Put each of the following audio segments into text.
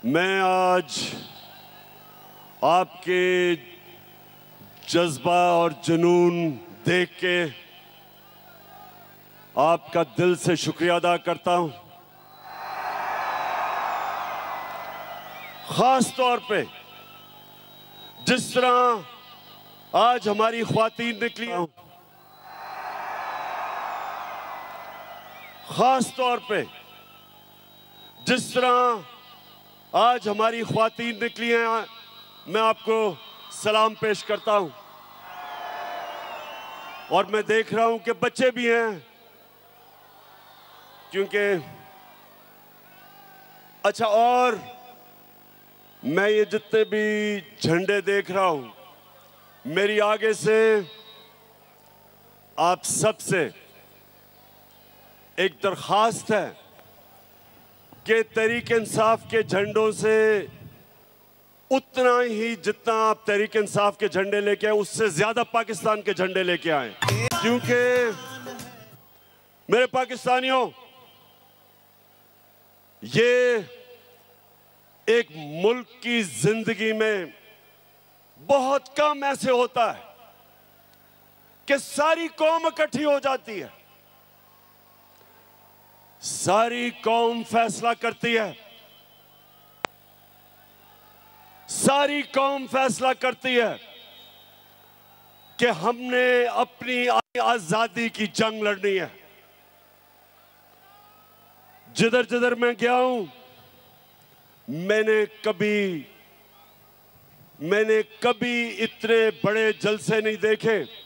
मैं आज आपके जज्बा और जुनून देख के आपका दिल से शुक्रिया अदा करता हूं। खास तौर पे जिस तरह आज हमारी ख्वातीन निकली हैं, खास तौर पे जिस तरह आज हमारी ख्वातीन निकली हैं, मैं आपको सलाम पेश करता हूं। और मैं देख रहा हूं कि बच्चे भी हैं, क्योंकि अच्छा, और मैं ये जितने भी झंडे देख रहा हूं, मेरी आगे से आप सबसे एक दरख्वास्त है कि तहरीक इंसाफ के झंडों से उतना ही जितना आप तहरीक इंसाफ के झंडे लेके आए, उससे ज्यादा पाकिस्तान के झंडे लेके आए। क्योंकि मेरे पाकिस्तानियों, ये एक मुल्क की जिंदगी में बहुत कम ऐसे होता है कि सारी कौम इकट्ठी हो जाती है, सारी कौम फैसला करती है, सारी कौम फैसला करती है कि हमने अपनी आजादी की जंग लड़नी है। जिधर जिधर मैं गया हूं, मैंने कभी इतने बड़े जलसे नहीं देखे।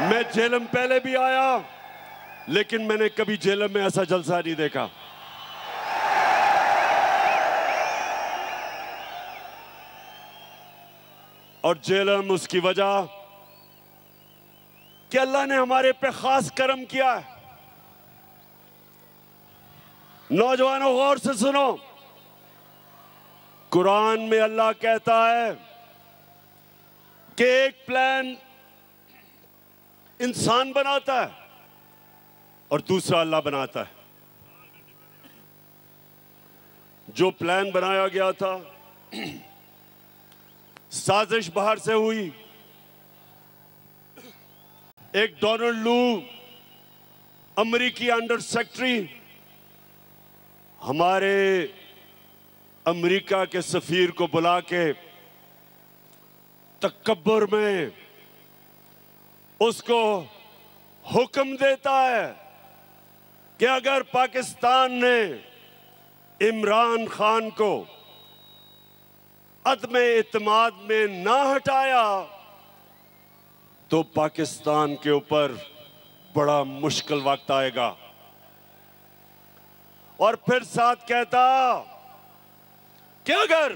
मैं झेलम पहले भी आया, लेकिन मैंने कभी झेलम में ऐसा जलसा नहीं देखा। और झेलम उसकी वजह कि अल्लाह ने हमारे पे खास करम किया है। नौजवानों, गौर से सुनो, कुरान में अल्लाह कहता है कि एक प्लान इंसान बनाता है और दूसरा अल्लाह बनाता है। जो प्लान बनाया गया था, साजिश बाहर से हुई। एक डोनाल्ड लू, अमेरिकी अंडर सेक्रेटरी, हमारे अमेरिका के सफीर को बुला के तकब्बुर में उसको हुक्म देता है कि अगर पाकिस्तान ने इमरान खान को अदमे इत्मीनान में ना हटाया तो पाकिस्तान के ऊपर बड़ा मुश्किल वक्त आएगा। और फिर साथ कहता कि अगर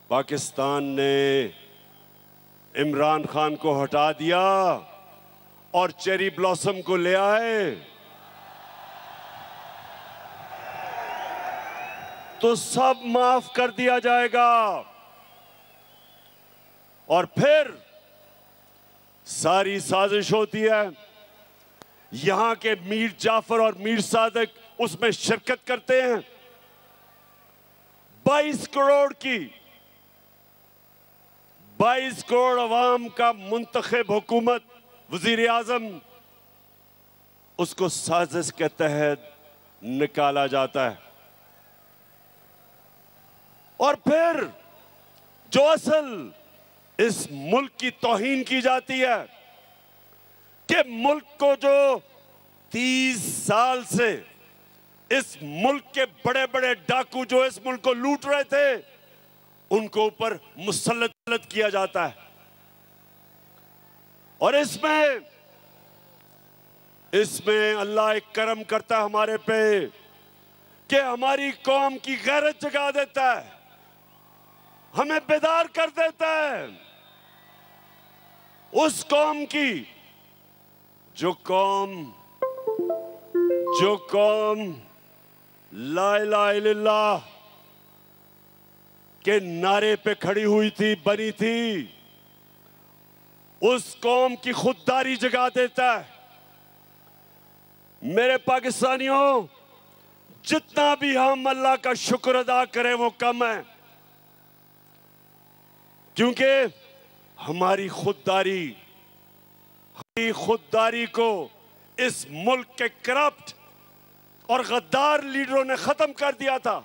पाकिस्तान ने इमरान खान को हटा दिया और चेरी ब्लॉसम को ले आए तो सब माफ कर दिया जाएगा। और फिर सारी साजिश होती है। यहां के मीर जाफर और मीर सादिक उसमें शिरकत करते हैं। 22 करोड़ अवाम का मुंतखब हुकूमत, वजीर आजम, उसको साजिश के तहत निकाला जाता है। और फिर जो असल इस मुल्क की तौहीन की जाती है कि मुल्क को जो 30 साल से इस मुल्क के बड़े बड़े डाकू जो इस मुल्क को लूट रहे थे, उनको ऊपर मुसल्लत किया जाता है। और इसमें अल्लाह एक करम करता है हमारे पे कि हमारी कौम की गैरत जगा देता है, हमें बेदार कर देता है। उस कौम की जो कौम ला इलाहा इल्लल्लाह के नारे पे खड़ी हुई थी, बनी थी, उस कौम की खुददारी जगा देता है। मेरे पाकिस्तानियों, जितना भी हम अल्लाह का शुक्र अदा करें वो कम है, क्योंकि हमारी खुददारी को इस मुल्क के करप्ट और गद्दार लीडरों ने खत्म कर दिया था।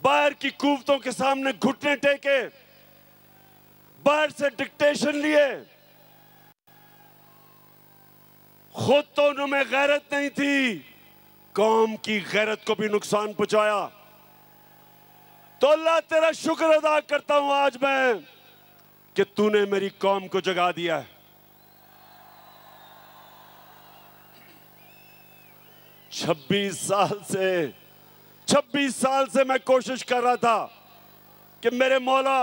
बाहर की कुव्वतों के सामने घुटने टेके, बाहर से डिक्टेशन लिए, खुद तो उनमें गैरत नहीं थी, कौम की गैरत को भी नुकसान पहुंचाया। तो अल्लाह तेरा शुक्र अदा करता हूं आज मैं कि तूने मेरी कौम को जगा दिया है। 26 साल से मैं कोशिश कर रहा था कि मेरे मौला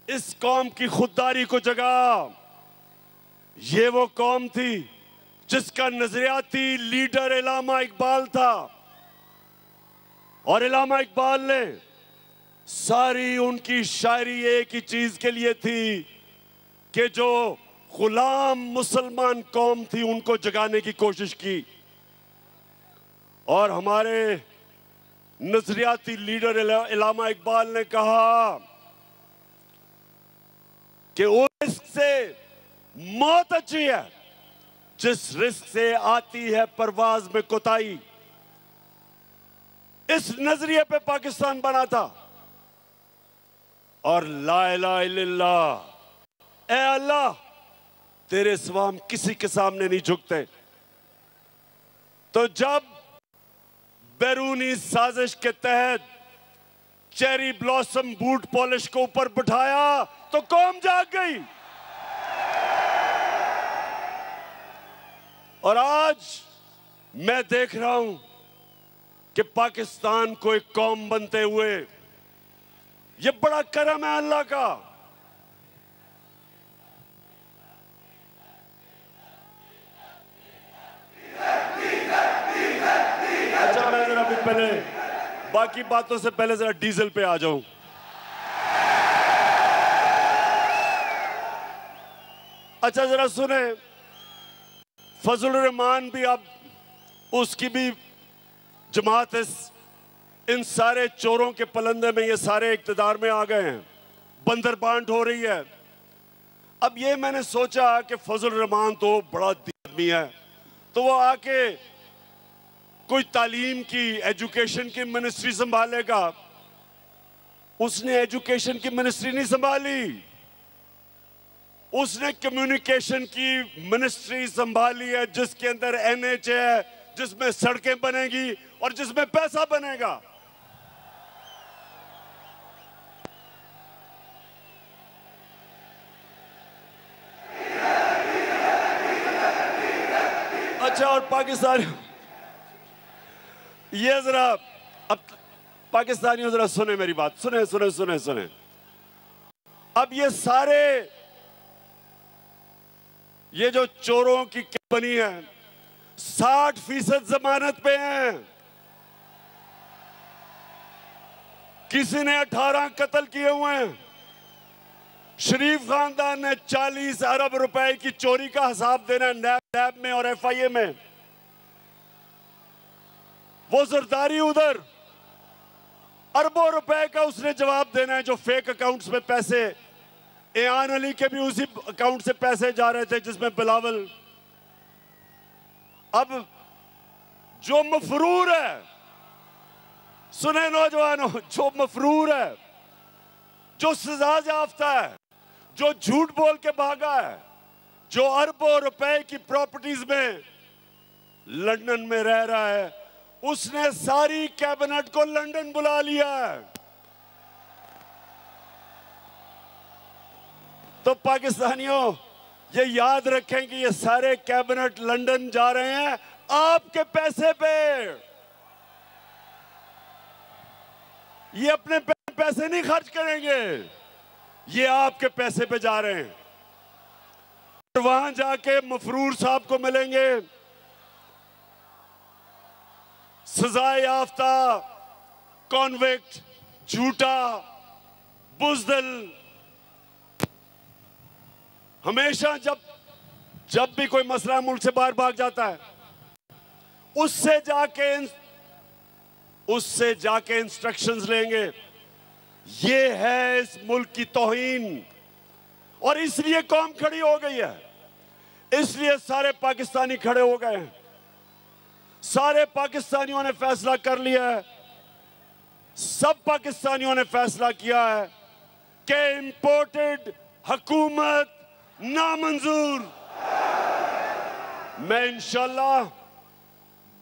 इस कौम की खुददारी को जगा। ये वो कौम थी जिसका नजरियाती लीडर इलामा इकबाल था, और इलामा इकबाल ने सारी उनकी शायरी एक ही चीज के लिए थी कि जो गुलाम मुसलमान कौम थी उनको जगाने की कोशिश की। और हमारे नजरियाती लीडर इलामा इकबाल ने कहा कि उस रिस्क से मौत अच्छी है जिस रिस्क से आती है परवाज में कोताही। इस नजरिए पे पाकिस्तान बना था। और ला इलाहा इल्लल्लाह, ए अल्लाह तेरे सिवा हम किसी के सामने नहीं झुकते। तो जब बैरूनी साजिश के तहत चेरी ब्लॉसम बूट पॉलिश को ऊपर बिठाया तो कौम जाग गई। और आज मैं देख रहा हूं कि पाकिस्तान को एक कौम बनते हुए, ये बड़ा करम है अल्लाह का। अच्छा, मैं जरा अभी पहले बाकी बातों से पहले जरा डीजल पे आ जाऊं। अच्छा जरा सुने, फजल रहमान भी अब उसकी भी जमात इन सारे चोरों के पलंदे में ये सारे इक्तदार में आ गए हैं, बंदर बांट हो रही है। अब ये मैंने सोचा कि फजल रहमान तो बड़ा आदमी है, तो वो आके कोई तालीम की, एजुकेशन की मिनिस्ट्री संभालेगा। उसने एजुकेशन की मिनिस्ट्री नहीं संभाली, उसने कम्युनिकेशन की मिनिस्ट्री संभाली है, जिसके अंदर एनएच है, जिसमें सड़कें बनेगी और जिसमें पैसा बनेगा। अच्छा, और पाकिस्तान, ये जरा अब पाकिस्तानियों जरा सुने मेरी बात, सुने सुने सुने सुने। अब ये सारे ये जो चोरों की बनी है 60% जमानत पे हैं। किसी ने 18 कत्ल किए हुए हैं। शरीफ खानदान ने 40 अरब रुपए की चोरी का हिसाब देना नैब में और एफआईए में। वो जरदारी उधर अरबों रुपए का उसने जवाब देना है, जो फेक अकाउंट्स में पैसे, एयान अली के भी उसी अकाउंट से पैसे जा रहे थे जिसमें बिलावल। अब जो मफरूर है, सुने नौजवानों, जो मफरूर है, जो सजा याफ्ता है, जो झूठ बोल के भागा है, जो अरबों रुपए की प्रॉपर्टीज में लंदन में रह रहा है, उसने सारी कैबिनेट को लंदन बुला लिया है। तो पाकिस्तानियों ये याद रखें कि ये सारे कैबिनेट लंदन जा रहे हैं आपके पैसे पे। ये अपने पैसे नहीं खर्च करेंगे, ये आपके पैसे पे जा रहे हैं। और वहां जाके मफरूर साहब को मिलेंगे, सजा याफ्ता, कॉन्विक्ट, झूठा, बुज़दिल। हमेशा जब भी कोई मसला मुल्क से बाहर भाग जाता है, उससे जाके इंस्ट्रक्शंस लेंगे। ये है इस मुल्क की तौहीन। और इसलिए कौम खड़ी हो गई है, इसलिए सारे पाकिस्तानी खड़े हो गए हैं। सारे पाकिस्तानियों ने फैसला कर लिया है, सब पाकिस्तानियों ने फैसला किया है कि इंपोर्टेड हुकूमत नामंजूर। मैं इंशाल्लाह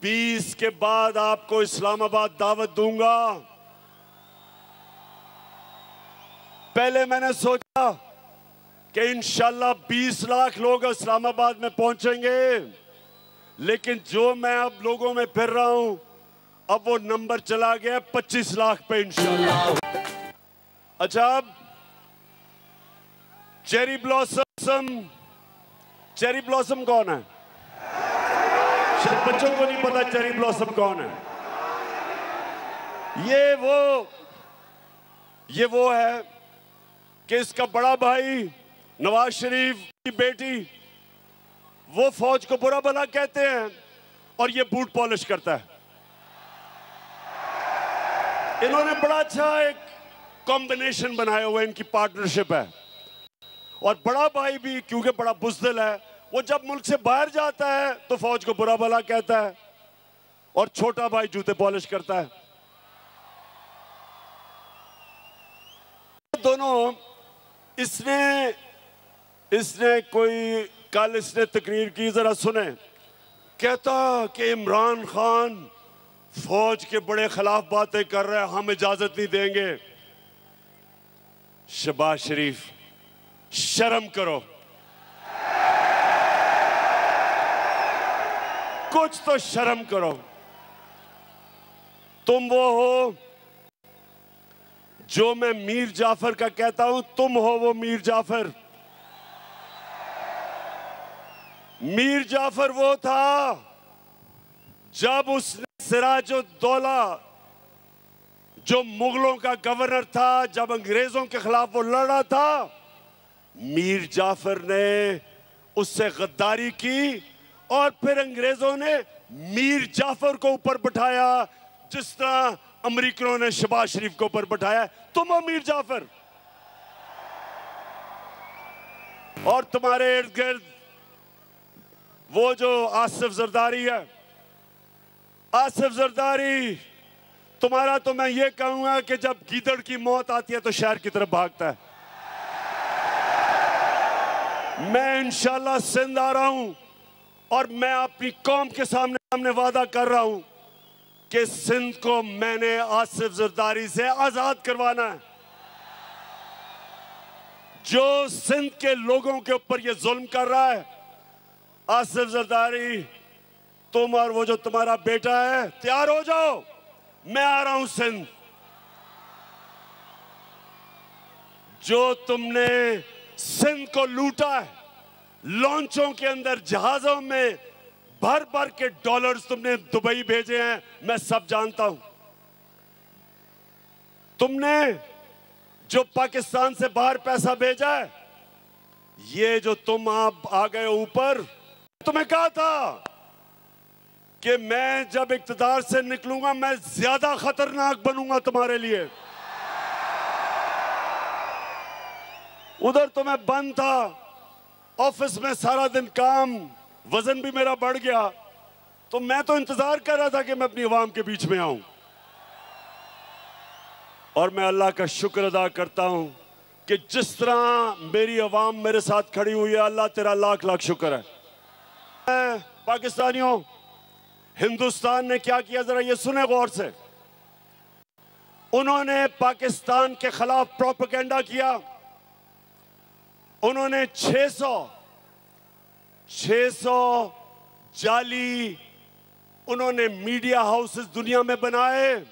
20 के बाद आपको इस्लामाबाद दावत दूंगा। पहले मैंने सोचा कि इंशाल्लाह 20 लाख लोग इस्लामाबाद में पहुंचेंगे, लेकिन जो मैं अब लोगों में फिर रहा हूं, अब वो नंबर चला गया 25 लाख पे इंशाल्लाह। अच्छा, अब चेरी ब्लॉसम कौन है? शायद बच्चों को नहीं पता चेरी ब्लॉसम कौन है। ये वो है कि इसका बड़ा भाई नवाज शरीफ की बेटी, वो फौज को बुरा भला कहते हैं और ये बूट पॉलिश करता है। इन्होंने बड़ा अच्छा एक कॉम्बिनेशन बनाया हुआ है, इनकी पार्टनरशिप है। और बड़ा भाई भी क्योंकि बड़ा बुज़दिल है, वो जब मुल्क से बाहर जाता है तो फौज को बुरा भला कहता है, और छोटा भाई जूते पॉलिश करता है। दोनों इसने कोई कल इसने तकरीर की, जरा सुने। कहता कि इमरान खान फौज के बड़े खिलाफ बातें कर रहे हैं, हम इजाजत नहीं देंगे। शहबाज शरीफ, शर्म करो, कुछ तो शर्म करो। तुम वो हो जो मैं मीर जाफर का कहता हूं, तुम हो वो मीर जाफर। मीर जाफर वो था जब उसने सिराजुद्दौला, जो मुगलों का गवर्नर था, जब अंग्रेजों के खिलाफ वो लड़ा था, मीर जाफर ने उससे गद्दारी की और फिर अंग्रेजों ने मीर जाफर को ऊपर बिठाया, जिस तरह अमेरिकनों ने शहबाज शरीफ को ऊपर बिठाया। तुम हो मीर जाफर। और तुम्हारे इर्द गिर्द वो जो आसिफ जरदारी है, आसिफ जरदारी तुम्हारा तो मैं ये कहूंगा कि जब गीदड़ की मौत आती है तो शहर की तरफ भागता है। मैं इंशाल्लाह सिंध आ रहा हूं और मैं अपनी कौम के सामने वादा कर रहा हूं कि सिंध को मैंने आसिफ जरदारी से आजाद करवाना है। जो सिंध के लोगों के ऊपर ये जुल्म कर रहा है, आसिफ जरदारी, तुम और वो जो तुम्हारा बेटा है, तैयार हो जाओ, मैं आ रहा हूं सिंध। जो तुमने सिंध को लूटा है, लॉन्चों के अंदर, जहाजों में भर भर के डॉलर्स तुमने दुबई भेजे हैं, मैं सब जानता हूं। तुमने जो पाकिस्तान से बाहर पैसा भेजा है, ये जो तुम आप आ गए ऊपर, तुम्हें कहा था कि मैं जब इक्तदार से निकलूंगा मैं ज्यादा खतरनाक बनूंगा तुम्हारे लिए। उधर तो मैं बंद था, ऑफिस में सारा दिन काम, वजन भी मेरा बढ़ गया, तो मैं तो इंतजार कर रहा था कि मैं अपनी आवाम के बीच में आऊं। और मैं अल्लाह का शुक्र अदा करता हूं कि जिस तरह मेरी आवाम मेरे साथ खड़ी हुई है, अल्लाह तेरा लाख लाख शुक्र है। पाकिस्तानियों, हिंदुस्तान ने क्या किया, जरा ये सुने गौर से। उन्होंने पाकिस्तान के खिलाफ प्रोपेगेंडा किया। उन्होंने 600 जाली उन्होंने मीडिया हाउसेस दुनिया में बनाए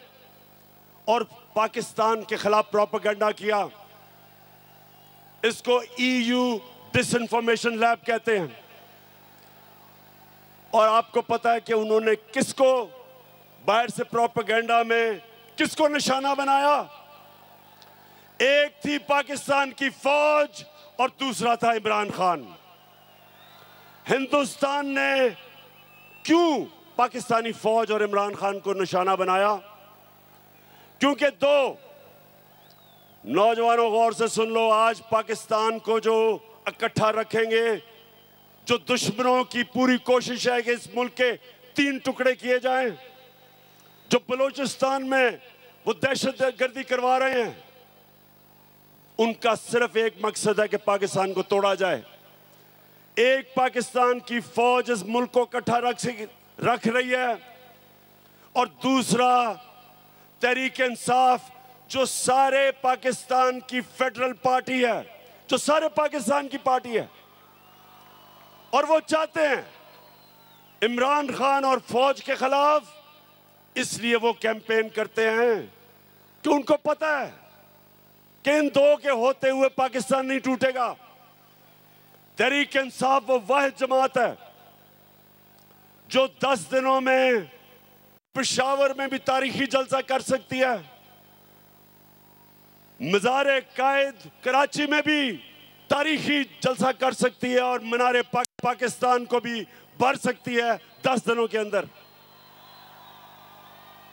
और पाकिस्तान के खिलाफ प्रोपेगेंडा किया। इसको EU डिसइंफॉर्मेशन लैब कहते हैं। और आपको पता है कि उन्होंने किसको बाहर से प्रोपेगेंडा में किसको निशाना बनाया? एक थी पाकिस्तान की फौज और दूसरा था इमरान खान। हिंदुस्तान ने क्यों पाकिस्तानी फौज और इमरान खान को निशाना बनाया, क्योंकि दो नौजवानों, गौर से सुन लो, आज पाकिस्तान को जो इकट्ठा रखेंगे, जो दुश्मनों की पूरी कोशिश है कि इस मुल्क के 3 टुकड़े किए जाएं, जो बलूचिस्तान में वो दहशतगर्दी करवा रहे हैं, उनका सिर्फ एक मकसद है कि पाकिस्तान को तोड़ा जाए। एक पाकिस्तान की फौज इस मुल्क को इकट्ठा रख रही है, और दूसरा तहरीक इंसाफ, जो सारे पाकिस्तान की फेडरल पार्टी है, जो सारे पाकिस्तान की पार्टी है, और वो चाहते हैं इमरान खान और फौज के खिलाफ। इसलिए वो कैंपेन करते हैं कि उनको पता है कि इन दो के होते हुए पाकिस्तान नहीं टूटेगा। तहरीक इंसाफ वो वाहिद जमात है जो 10 दिनों में पेशावर में भी तारीखी जलसा कर सकती है, मज़ार कायद कराची में भी तारीखी जलसा कर सकती है, और मीनार पाकिस्तान को भी भर सकती है 10 दिनों के अंदर।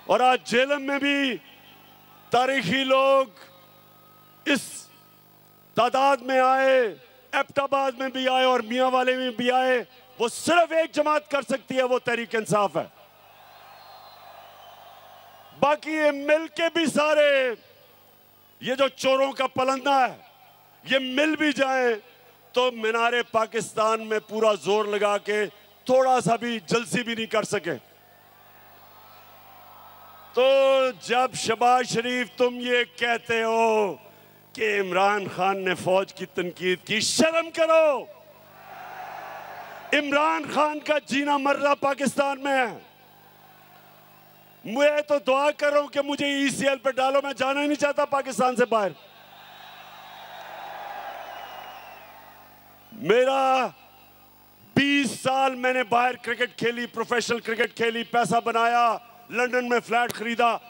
और आज झेलम में भी तारीखी लोग इस तादाद में आए, एबटाबाद में भी आए और मियां वाले में भी आए। वो सिर्फ एक जमात कर सकती है, वो तहरीक इंसाफ है। बाकी ये मिल के भी सारे, ये जो चोरों का पलंदा है, ये मिल भी जाए तो मीनारे पाकिस्तान में पूरा जोर लगा के थोड़ा सा भी जलसी भी नहीं कर सके। तो जब शहबाज शरीफ तुम ये कहते हो कि इमरान खान ने फौज की तनकीद की, शर्म करो। इमरान खान का जीना मरना पाकिस्तान में है। मैं तो दुआ कर रहा हूं कि मुझे ECL पे डालो, मैं जाना ही नहीं चाहता पाकिस्तान से बाहर। मेरा 20 साल मैंने बाहर क्रिकेट खेली, प्रोफेशनल क्रिकेट खेली, पैसा बनाया, लंदन में फ्लैट खरीदा,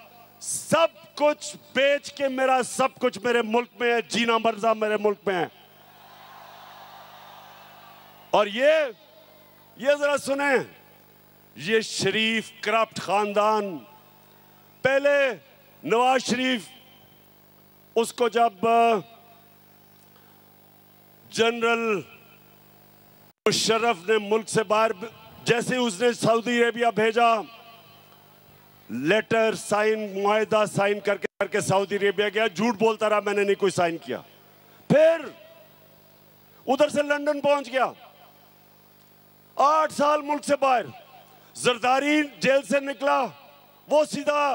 सब कुछ बेच के मेरा सब कुछ मेरे मुल्क में है, जीना मरना मेरे मुल्क में है। और ये जरा सुने, ये शरीफ करप्ट खानदान, पहले नवाज शरीफ, उसको जब जनरल मुशर्रफ ने मुल्क से बाहर, जैसे उसने सऊदी अरेबिया भेजा, लेटर साइन, मुआहदा साइन करके सऊदी अरेबिया गया, झूठ बोलता रहा मैंने नहीं कोई साइन किया। फिर उधर से लंदन पहुंच गया, 8 साल मुल्क से बाहर। जरदारी जेल से निकला, वो सीधा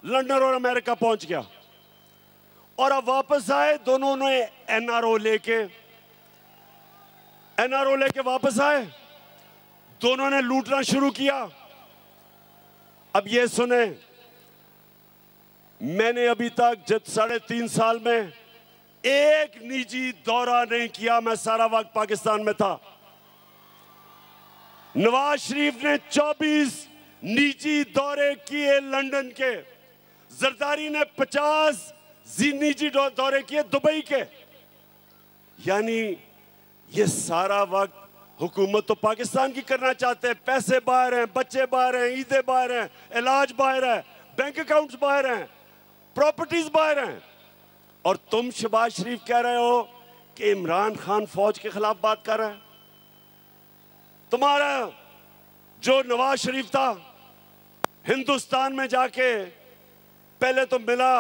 लंदन और अमेरिका पहुंच गया, और अब वापस आए। दोनों ने NRO लेके वापस आए, दोनों ने लूटना शुरू किया। अब ये सुने, मैंने अभी तक 3.5 साल में एक निजी दौरा नहीं किया, मैं सारा वक्त पाकिस्तान में था। नवाज शरीफ ने 24 निजी दौरे किए लंदन के, जरदारी ने 50 निजी दौरे किए दुबई के। यानी ये सारा वक्त हुकूमत तो पाकिस्तान की करना चाहते हैं, पैसे बाहर हैं, बच्चे बाहर हैं, ईदें बाहर हैं, इलाज बाहर है, बैंक अकाउंट्स बाहर हैं, प्रॉपर्टीज बाहर हैं, और तुम शहबाज शरीफ कह रहे हो कि इमरान खान फौज के खिलाफ बात कर रहा है। तुम्हारा जो नवाज शरीफ था, हिंदुस्तान में जाके पहले तो मिला,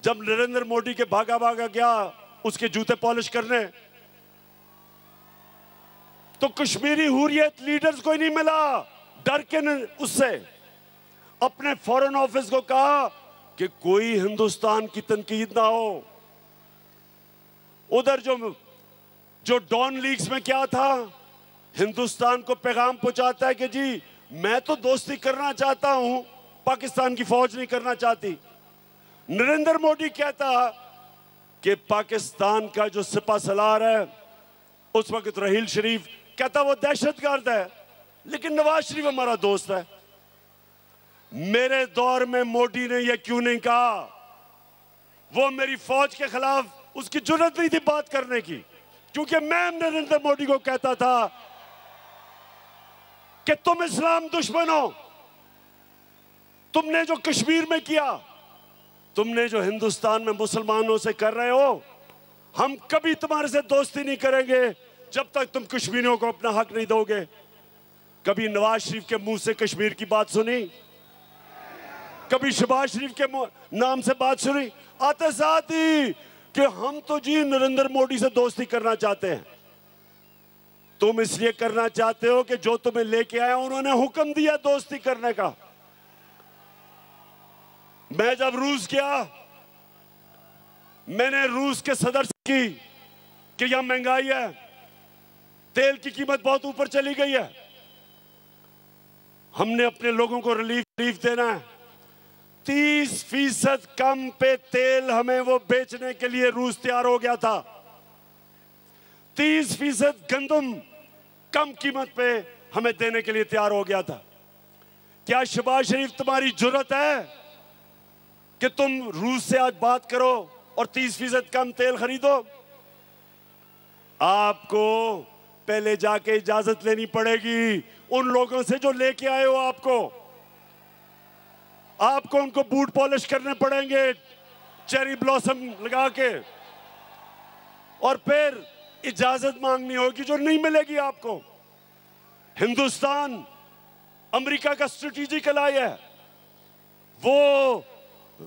जब नरेंद्र मोदी के भागा गया उसके जूते पॉलिश करने, तो कश्मीरी हुर्रियत लीडर्स को ही नहीं मिला, डर के उससे अपने फॉरेन ऑफिस को कहा कि कोई हिंदुस्तान की तनकीद ना हो। उधर जो डॉन लीग्स में क्या था, हिंदुस्तान को पैगाम पहुंचाता है कि जी मैं तो दोस्ती करना चाहता हूं, पाकिस्तान की फौज नहीं करना चाहती। नरेंद्र मोदी कहता कि पाकिस्तान का जो सिपा सलार है उस वक्त रहील शरीफ, कहता वो दहशतगर्द है, लेकिन नवाज शरीफ हमारा दोस्त है। मेरे दौर में मोदी ने यह क्यों नहीं कहा? वो मेरी फौज के खिलाफ उसकी जुर्रत नहीं थी बात करने की, क्योंकि मैं नरेंद्र मोदी को कहता था कि तुम इस्लाम दुश्मन हो। तुमने जो कश्मीर में किया, तुमने जो हिंदुस्तान में मुसलमानों से कर रहे हो, हम कभी तुम्हारे से दोस्ती नहीं करेंगे जब तक तुम कश्मीरियों को अपना हक नहीं दोगे। कभी नवाज शरीफ के मुंह से कश्मीर की बात सुनी? कभी शहबाज शरीफ के नाम से बात सुनी? आते साथ ही कि हम तो जी नरेंद्र मोदी से दोस्ती करना चाहते हैं। तुम इसलिए करना चाहते हो कि जो तुम्हें लेके आया उन्होंने हुक्म दिया दोस्ती करने का। मैं जब रूस गया, मैंने रूस के सदर से की कि यहां महंगाई है, तेल की कीमत बहुत ऊपर चली गई है, हमने अपने लोगों को रिलीफ देना है। 30% कम पे तेल हमें वो बेचने के लिए रूस तैयार हो गया था। 30% गंदम कम कीमत पे हमें देने के लिए तैयार हो गया था। क्या शहबाज शरीफ तुम्हारी जुर्रत है कि तुम रूस से आज बात करो और 30% कम तेल खरीदो? आपको पहले जाके इजाजत लेनी पड़ेगी उन लोगों से जो लेके आए हो। आपको उनको बूट पॉलिश करने पड़ेंगे चेरी ब्लॉसम लगा के, और फिर इजाजत मांगनी होगी जो नहीं मिलेगी आपको। हिंदुस्तान अमेरिका का स्ट्रेटेजिक एलाय है, वो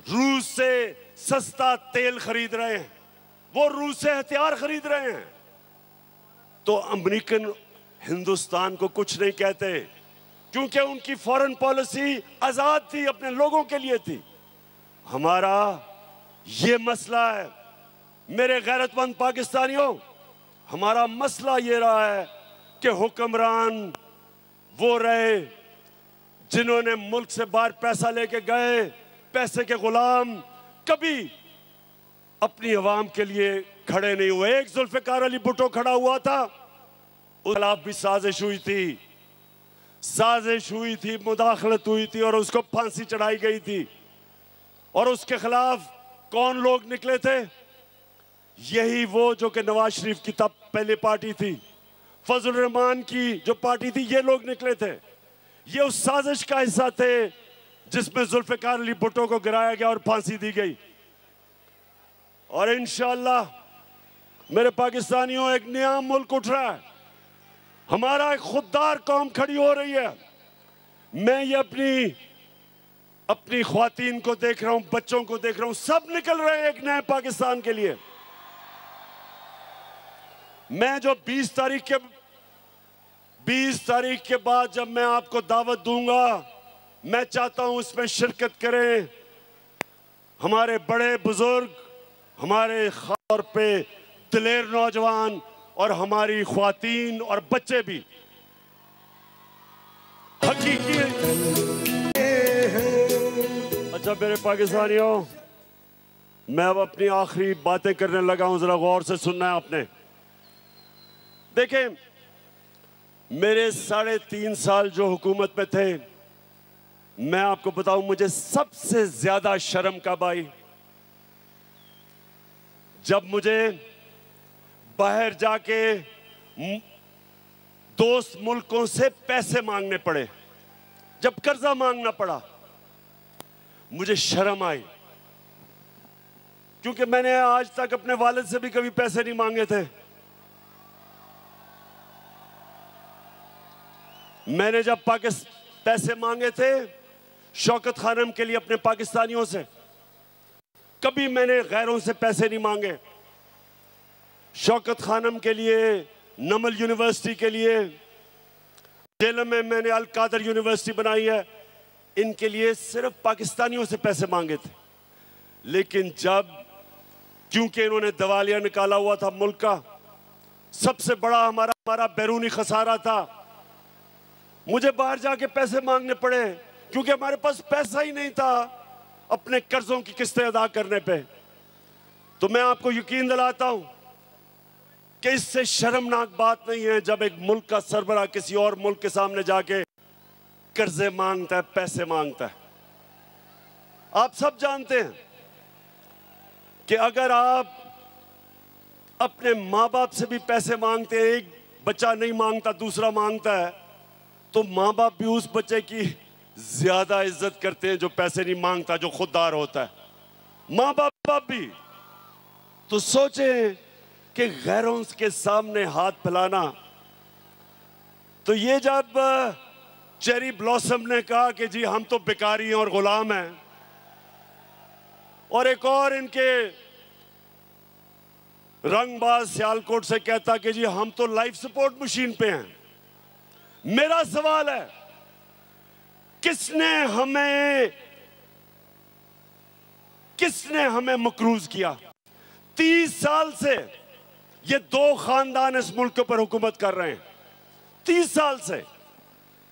रूस से सस्ता तेल खरीद रहे हैं, वो रूस से हथियार खरीद रहे हैं। तो अमेरिकन हिंदुस्तान को कुछ नहीं कहते क्योंकि उनकी फॉरेन पॉलिसी आजाद थी, अपने लोगों के लिए थी। हमारा ये मसला है मेरे गैरतमंद पाकिस्तानियों, हमारा मसला ये रहा है कि हुक्मरान वो रहे जिन्होंने मुल्क से बाहर पैसा लेके गए, पैसे के गुलाम, कभी अपनी आवाम के लिए खड़े नहीं हुए। एक जुल्फिकार अली भुट्टो खड़ा हुआ था, उसके खिलाफ भी साजिश हुई थी, मुदाखलत हुई थी और उसको फांसी चढ़ाई गई थी। और उसके खिलाफ कौन लोग निकले थे? यही वो जो कि नवाज शरीफ की तब पहली पार्टी थी, फजल रहमान की जो पार्टी थी, ये लोग निकले थे। ये उस साजिश का हिस्सा थे जिसमें जुल्फिकार अली भुट्टो को गिराया गया और फांसी दी गई। और इंशाअल्लाह मेरे पाकिस्तानियों, एक नया मुल्क उठ रहा है, हमारा एक खुददार कौम खड़ी हो रही है। मैं ये अपनी ख्वातीन को देख रहा हूं, बच्चों को देख रहा हूं, सब निकल रहे हैं एक नए पाकिस्तान के लिए। मैं जो 20 तारीख के बाद जब मैं आपको दावत दूंगा, मैं चाहता हूं उसमें शिरकत करें हमारे बड़े बुजुर्ग, हमारे खास तौर पे दिलेर नौजवान और हमारी ख्वातीन और बच्चे भी। हकीकी अच्छा मेरे पाकिस्तानियों, मैं अब अपनी आखिरी बातें करने लगा हूं, जरा गौर से सुनना है आपने। देखें, मेरे 3.5 साल जो हुकूमत में थे, मैं आपको बताऊं मुझे सबसे ज्यादा शर्म कब आई? जब मुझे बाहर जाके दोस्त मुल्कों से पैसे मांगने पड़े, जब कर्जा मांगना पड़ा, मुझे शर्म आई। क्योंकि मैंने आज तक अपने वालिद से भी कभी पैसे नहीं मांगे थे। मैंने जब पैसे मांगे थे शौकत खानम के लिए अपने पाकिस्तानियों से, कभी मैंने गैरों से पैसे नहीं मांगे। शौकत खानम के लिए, नमल यूनिवर्सिटी के लिए, जेलम में मैंने अल कादर यूनिवर्सिटी बनाई है, इनके लिए सिर्फ पाकिस्तानियों से पैसे मांगे थे। लेकिन जब, क्योंकि इन्होंने दिवालिया निकाला हुआ था मुल्क का, सबसे बड़ा हमारा बैरूनी खसारा था, मुझे बाहर जाके पैसे मांगने पड़े क्योंकि हमारे पास पैसा ही नहीं था अपने कर्जों की किस्तें अदा करने पे। तो मैं आपको यकीन दिलाता हूं कि इससे शर्मनाक बात नहीं है जब एक मुल्क का सरबराह किसी और मुल्क के सामने जाके कर्जे मांगता है, पैसे मांगता है। आप सब जानते हैं कि अगर आप अपने माँ बाप से भी पैसे मांगते हैं, एक बच्चा नहीं मांगता, दूसरा मांगता है, तो माँ बाप भी उस बच्चे की ज्यादा इज्जत करते हैं जो पैसे नहीं मांगता, जो खुददार होता है। माँ बाप भी तो सोचें कि गैरों के सामने हाथ फैलाना। तो ये जब चेरी ब्लॉसम ने कहा कि जी हम तो भिखारी हैं और गुलाम हैं, और एक और इनके रंगबाज सियालकोट से कहता कि जी हम तो लाइफ सपोर्ट मशीन पे हैं। मेरा सवाल है, किसने हमें मकरूज किया? 30 साल से ये दो खानदान इस मुल्क के ऊपर हुकूमत कर रहे हैं। 30 साल से,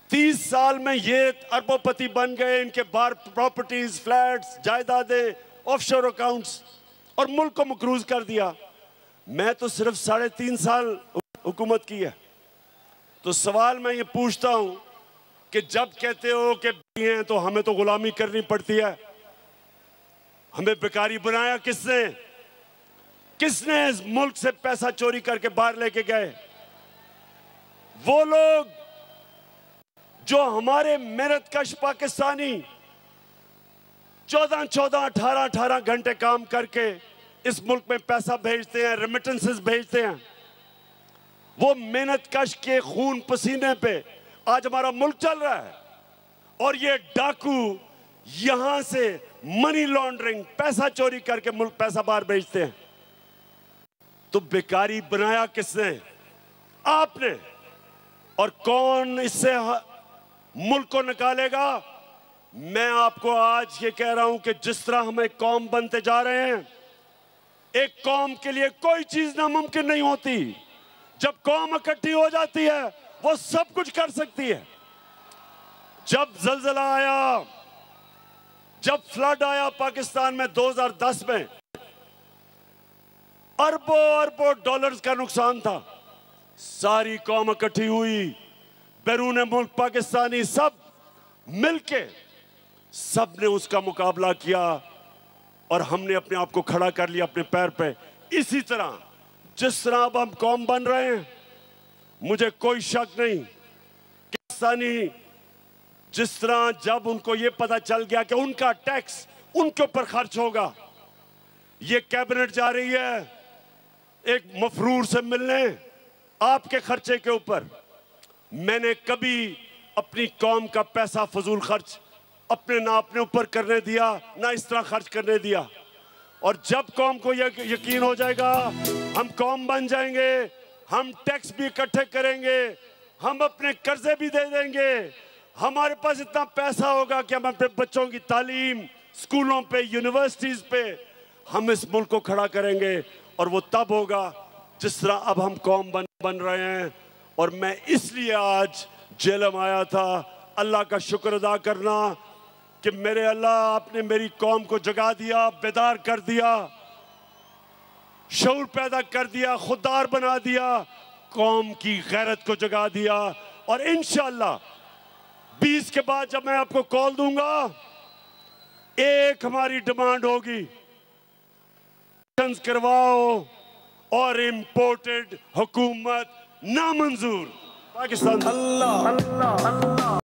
30 साल में ये अरबोपति बन गए, इनके बाहर प्रॉपर्टीज, फ्लैट्स, जायदादें, ऑफशोर अकाउंट्स, और मुल्क को मकरूज कर दिया। मैं तो सिर्फ 3.5 साल हुकूमत की है। तो सवाल मैं ये पूछता हूं कि जब कहते हो कि हैं तो हमें तो गुलामी करनी पड़ती है, हमें बेकारी बनाया किसने? किसने इस मुल्क से पैसा चोरी करके बाहर लेके गए? वो लोग जो हमारे मेहनतकश पाकिस्तानी 14-14, 18-18 घंटे काम करके इस मुल्क में पैसा भेजते हैं, रेमिटेंसेस भेजते हैं। वो मेहनतकश के खून पसीने पे आज हमारा मुल्क चल रहा है, और ये डाकू यहां से मनी लॉन्ड्रिंग, पैसा चोरी करके मुल्क पैसा बाहर भेजते हैं। तो बेकारी बनाया किसने? आपने। और कौन इससे मुल्क को निकालेगा? मैं आपको आज ये कह रहा हूं कि जिस तरह हम एक कौम बनते जा रहे हैं, एक कौम के लिए कोई चीज नामुमकिन नहीं होती। जब कौम इकट्ठी हो जाती है वो सब कुछ कर सकती है। जब ज़लज़ला आया, जब फ्लड आया पाकिस्तान में 2010 में, अरबों अरबों डॉलर्स का नुकसान था। सारी कौम इकट्ठी हुई, बैरून मुल्क पाकिस्तानी सब मिलके सब ने उसका मुकाबला किया, और हमने अपने आप को खड़ा कर लिया अपने पैर पे। इसी तरह जिस तरह अब हम कौम बन रहे हैं, मुझे कोई शक नहीं कि पाकिस्तानी जिस तरह जब उनको ये पता चल गया कि उनका टैक्स उनके ऊपर खर्च होगा, ये कैबिनेट जा रही है एक मफरूर से मिलने आपके खर्चे के ऊपर। मैंने कभी अपनी कौम का पैसा फजूल खर्च अपने ऊपर करने दिया, ना इस तरह खर्च करने दिया। और जब कौम को यकीन हो जाएगा हम कौम बन जाएंगे, हम टैक्स भी इकट्ठे करेंगे, हम अपने कर्जे भी दे देंगे, हमारे पास इतना पैसा होगा कि हम अपने बच्चों की तालीम, स्कूलों पे, यूनिवर्सिटीज पे हम इस मुल्क को खड़ा करेंगे। और वो तब होगा जिस तरह अब हम कौम बन रहे हैं। और मैं इसलिए आज जेलम आया था, अल्लाह का शुक्र अदा करना कि मेरे अल्लाह आपने मेरी कौम को जगा दिया, बेदार कर दिया, शऊर पैदा कर दिया, खुददार बना दिया, कौम की गैरत को जगा दिया। और इंशाअल्लाह 20 के बाद जब मैं आपको कॉल दूंगा, एक हमारी डिमांड होगी, करवाओ और इंपोर्टेड हुकूमत नामंजूर। पाकिस्तान